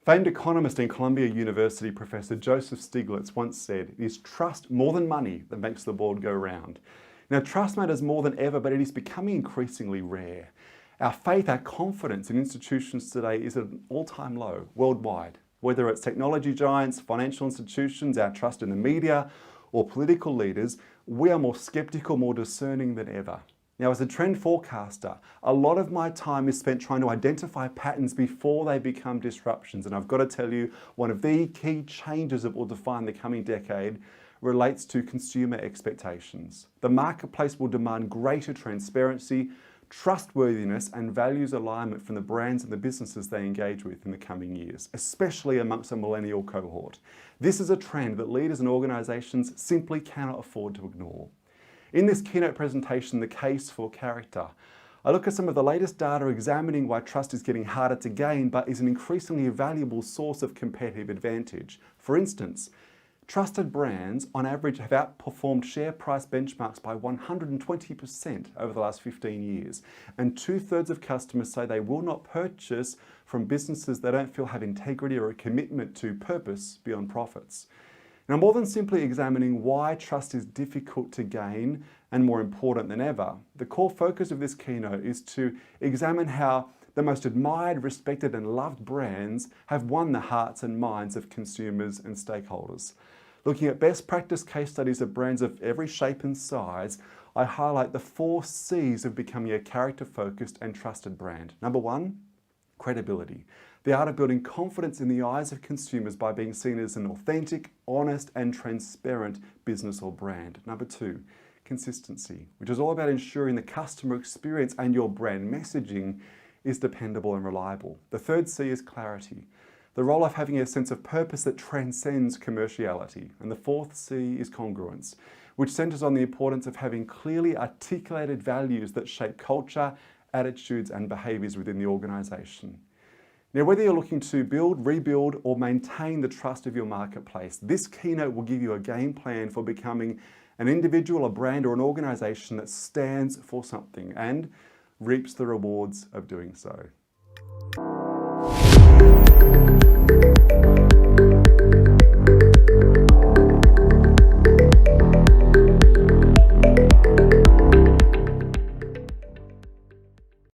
Famed economist and Columbia University professor Joseph Stiglitz once said, "It is trust more than money that makes the world go round." Now, trust matters more than ever, but it is becoming increasingly rare. Our faith, our confidence in institutions today is at an all-time low worldwide. Whether it's technology giants, financial institutions, our trust in the media, or political leaders, we are more skeptical, more discerning than ever. Now, as a trend forecaster, a lot of my time is spent trying to identify patterns before they become disruptions. And I've got to tell you, one of the key changes that will define the coming decade relates to consumer expectations. The marketplace will demand greater transparency, trustworthiness, and values alignment from the brands and the businesses they engage with in the coming years, especially amongst a millennial cohort. This is a trend that leaders and organizations simply cannot afford to ignore. In this keynote presentation, The Case for Character, I look at some of the latest data examining why trust is getting harder to gain, but is an increasingly valuable source of competitive advantage. For instance, trusted brands on average have outperformed share price benchmarks by 120% over the last 15 years. And 2/3 of customers say they will not purchase from businesses they don't feel have integrity or a commitment to purpose beyond profits. Now, more than simply examining why trust is difficult to gain and more important than ever, the core focus of this keynote is to examine how the most admired, respected, and loved brands have won the hearts and minds of consumers and stakeholders. Looking at best practice case studies of brands of every shape and size, I highlight the 4 C's of becoming a character-focused and trusted brand. Number 1, credibility. The art of building confidence in the eyes of consumers by being seen as an authentic, honest, and transparent business or brand. Number 2, consistency, which is all about ensuring the customer experience and your brand messaging is dependable and reliable. The 3rd C is clarity, the role of having a sense of purpose that transcends commerciality. And the 4th C is congruence, which centers on the importance of having clearly articulated values that shape culture, attitudes, and behaviors within the organization. Now, whether you're looking to build, rebuild, or maintain the trust of your marketplace, this keynote will give you a game plan for becoming an individual, a brand, or an organization that stands for something and reaps the rewards of doing so.